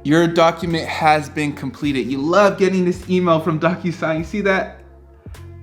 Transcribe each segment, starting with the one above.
Your document has been completed. You love getting this email from DocuSign. You see that?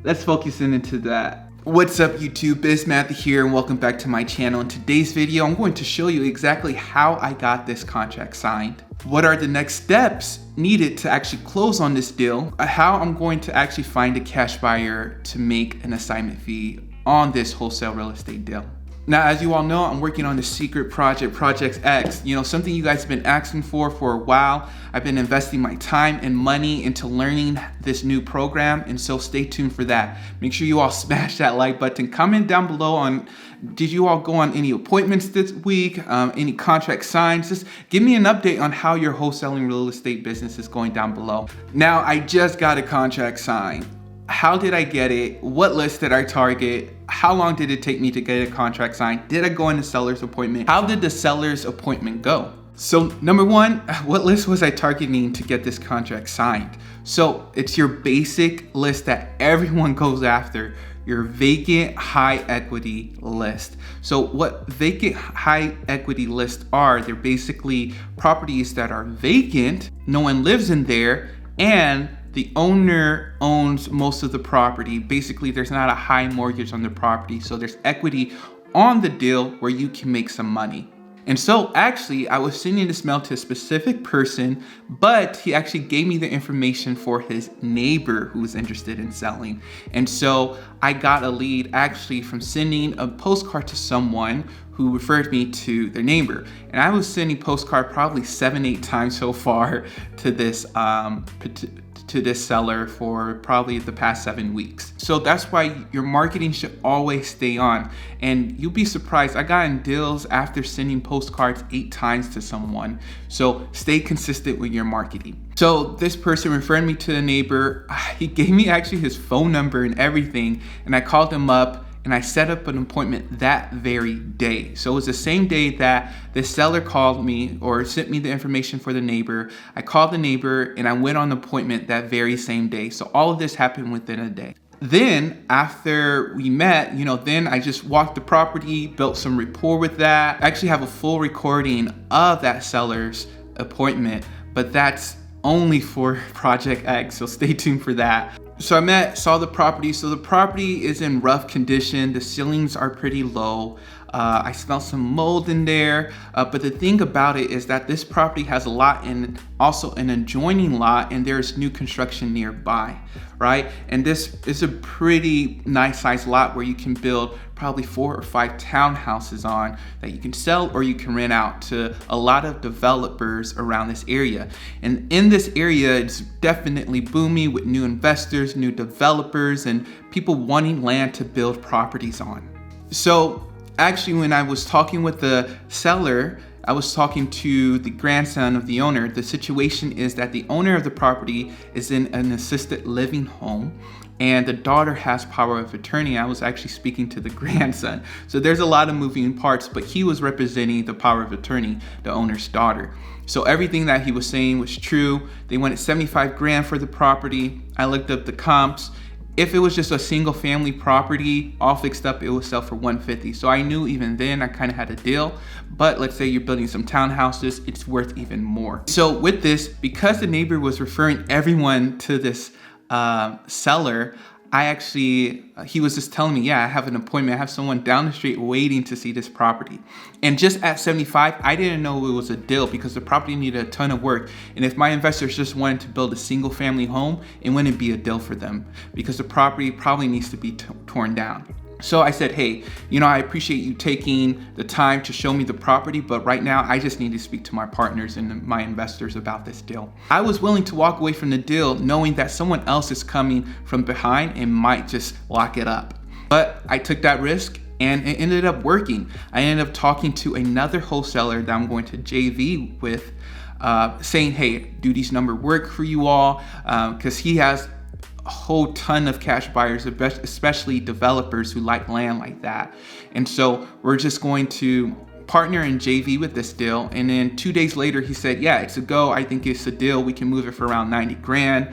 Let's focus into that. What's up YouTube, Bismath here and welcome back to my channel. In today's video, I'm going to show you exactly how I got this contract signed. What are the next steps needed to actually close on this deal? How I'm going to actually find a cash buyer to make an assignment fee on this wholesale real estate deal. Now, as you all know, I'm working on the secret project, Project X. Something you guys have been asking for a while. I've been investing my time and money into learning this new program, and so stay tuned for that. Make sure you all smash that like button. Comment down below on, did you all go on any appointments this week? Any contract signs? Just give me an update on how your wholesaling real estate business is going down below. Now, I just got a contract signed. How did I get it? What list did I target? How long did it take me to get a contract signed? Did I go in the seller's appointment? How did the seller's appointment go? So number one, what list was I targeting to get this contract signed? So it's your basic list that everyone goes after, your vacant high equity list. So what vacant high equity lists are, they're basically properties that are vacant, no one lives in there, and the owner owns most of the property. Basically, there's not a high mortgage on the property, so there's equity on the deal where you can make some money. And so actually, I was sending this mail to a specific person, but he actually gave me the information for his neighbor who was interested in selling. And so I got a lead actually from sending a postcard to someone who referred me to their neighbor. And I was sending postcard probably 7-8 times so far to this seller for probably the past 7 weeks. So that's why your marketing should always stay on. And you'll be surprised, I got in deals after sending postcards 8 times to someone. So stay consistent with your marketing. So this person referred me to a neighbor. He gave me actually his phone number and everything. And I called him up and I set up an appointment that very day. So it was the same day that the seller called me or sent me the information for the neighbor. I called the neighbor and I went on an appointment that very same day. So all of this happened within a day. Then after we met, then I just walked the property, built some rapport with that. I actually have a full recording of that seller's appointment, but that's only for Project X, so stay tuned for that. So I saw the property. So the property is in rough condition. The ceilings are pretty low. I smell some mold in there. But the thing about it is that this property has a lot and also an adjoining lot, and there's new construction nearby, right? And this is a pretty nice sized lot where you can build probably 4 or 5 townhouses on that you can sell or you can rent out to a lot of developers around this area. And in this area, it's definitely booming with new investors, new developers, and people wanting land to build properties on. So actually, when I was talking with the seller, I was talking to the grandson of the owner. The situation is that the owner of the property is in an assisted living home and the daughter has power of attorney. I was actually speaking to the grandson. So there's a lot of moving parts, but he was representing the power of attorney, the owner's daughter. So everything that he was saying was true. They wanted 75 grand for the property. I looked up the comps. If it was just a single family property, all fixed up, it would sell for 150. So I knew even then I kind of had a deal, but let's say you're building some townhouses, it's worth even more. So with this, because the neighbor was referring everyone to this seller, he was just telling me, yeah, I have an appointment. I have someone down the street waiting to see this property. And just at 75, I didn't know it was a deal because the property needed a ton of work. And if my investors just wanted to build a single family home, it wouldn't be a deal for them because the property probably needs to be torn down. So I said, hey, I appreciate you taking the time to show me the property, but right now I just need to speak to my partners and my investors about this deal. I was willing to walk away from the deal knowing that someone else is coming from behind and might just lock it up. But I took that risk and it ended up working. I ended up talking to another wholesaler that I'm going to JV with, saying, hey, do these numbers work for you all? Because he has a whole ton of cash buyers, especially developers who like land like that. And so we're just going to partner in JV with this deal. And then 2 days later, he said, yeah, it's a go. I think it's a deal. We can move it for around 90 grand,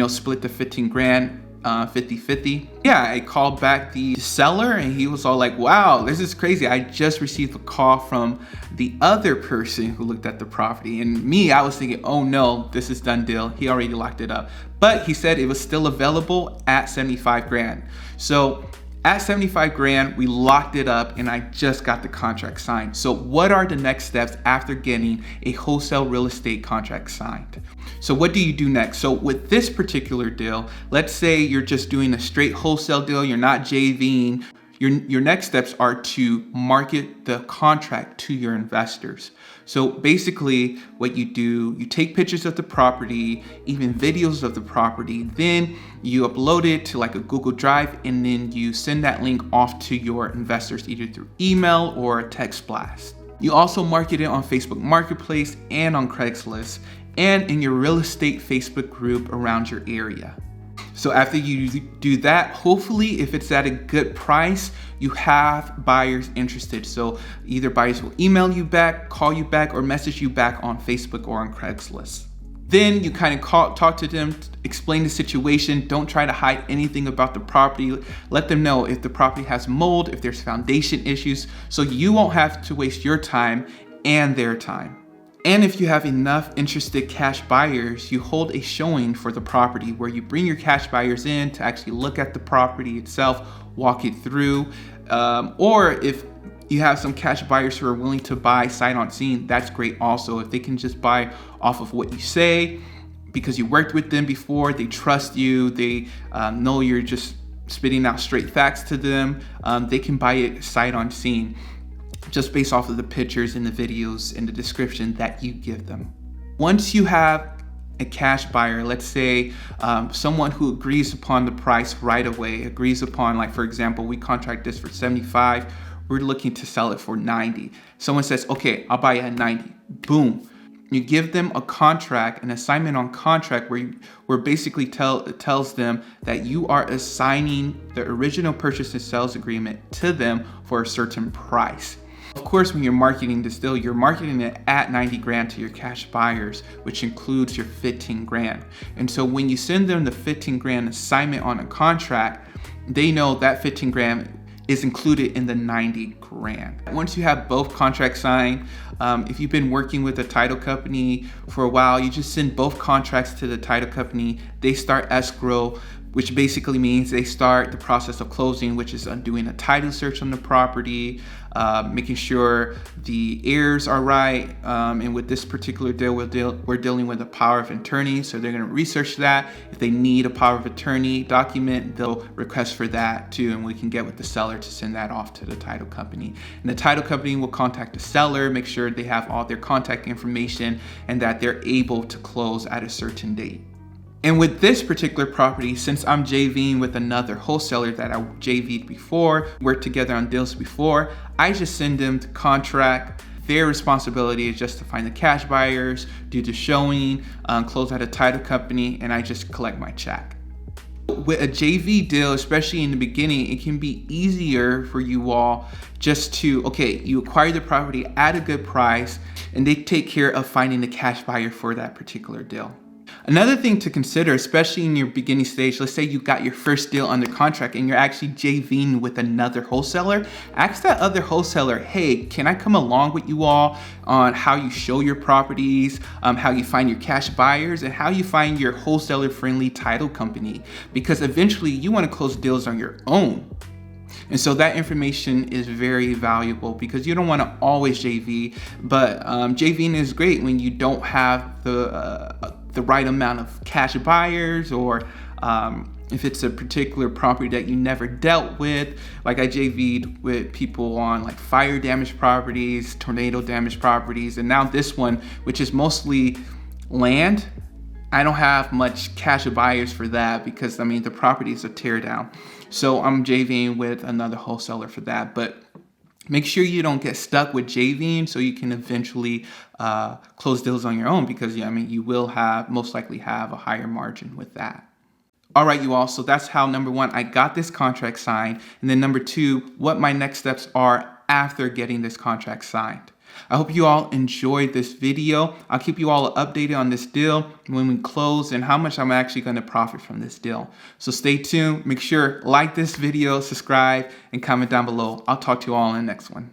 split the 15 grand. 50-50. Yeah, I called back the seller and he was all like, wow, this is crazy. I just received a call from the other person who looked at the property. And me, I was thinking, oh no, this is done deal. He already locked it up. But he said it was still available at 75 grand. So at 75 grand, we locked it up and I just got the contract signed. So what are the next steps after getting a wholesale real estate contract signed? So what do you do next? So with this particular deal, let's say you're just doing a straight wholesale deal, you're not JVing. Your next steps are to market the contract to your investors. So basically what you do, you take pictures of the property, even videos of the property, then you upload it to like a Google Drive, and then you send that link off to your investors either through email or a text blast. You also market it on Facebook Marketplace and on Craigslist and in your real estate Facebook group around your area. So after you do that, hopefully if it's at a good price, you have buyers interested. So either buyers will email you back, call you back, or message you back on Facebook or on Craigslist. Then you kind of talk to them, explain the situation. Don't try to hide anything about the property. Let them know if the property has mold, if there's foundation issues, so you won't have to waste your time and their time. And if you have enough interested cash buyers, you hold a showing for the property where you bring your cash buyers in to actually look at the property itself, walk it through. Or if you have some cash buyers who are willing to buy sight on scene, that's great also. If they can just buy off of what you say, because you worked with them before, they trust you, they know you're just spitting out straight facts to them, they can buy it sight on scene, just based off of the pictures and the videos and the description that you give them. Once you have a cash buyer, let's say someone who agrees upon the price right away, agrees upon, like for example, we contract this for 75, we're looking to sell it for 90. Someone says, okay, I'll buy it at 90. Boom. You give them a contract, an assignment on contract where basically tells them that you are assigning the original purchase and sales agreement to them for a certain price. Of course, when you're marketing this deal, you're marketing it at 90 grand to your cash buyers, which includes your 15 grand. And so when you send them the 15 grand assignment on a contract, they know that 15 grand is included in the 90 grand. Once you have both contracts signed, if you've been working with a title company for a while, you just send both contracts to the title company. They start escrow, which basically means they start the process of closing, which is doing a title search on the property, making sure the heirs are right. And with this particular deal, we're dealing with a power of attorney. So they're going to research that. If they need a power of attorney document, they'll request for that too. And we can get with the seller to send that off to the title company. And the title company will contact the seller, make sure they have all their contact information and that they're able to close at a certain date. And with this particular property, since I'm JVing with another wholesaler that I JV'd before, worked together on deals before, I just send them the contract. Their responsibility is just to find the cash buyers, do the showing, close out a title company, and I just collect my check. With a JV deal, especially in the beginning, it can be easier for you all just to, okay, you acquire the property at a good price, and they take care of finding the cash buyer for that particular deal. Another thing to consider, especially in your beginning stage, let's say you got your first deal under contract and you're actually JVing with another wholesaler, ask that other wholesaler, hey, can I come along with you all on how you show your properties, how you find your cash buyers, and how you find your wholesaler-friendly title company? Because eventually you want to close deals on your own. And so that information is very valuable because you don't want to always JV, but JVing is great when you don't have the right amount of cash buyers, or if it's a particular property that you never dealt with. Like I JV'd with people on like fire damaged properties, tornado damaged properties, and now this one, which is mostly land, I don't have much cash buyers for that because I mean the property is a tear down. So I'm JVing with another wholesaler for that. But make sure you don't get stuck with JVing so you can eventually close deals on your own, because yeah, I mean you will most likely have a higher margin with that. All right, you all, so that's how, number one, I got this contract signed. And then number two, what my next steps are after getting this contract signed. I hope you all enjoyed this video. I'll keep you all updated on this deal when we close and how much I'm actually going to profit from this deal. So stay tuned. Make sure like this video, subscribe, and comment down below. I'll talk to you all in the next one.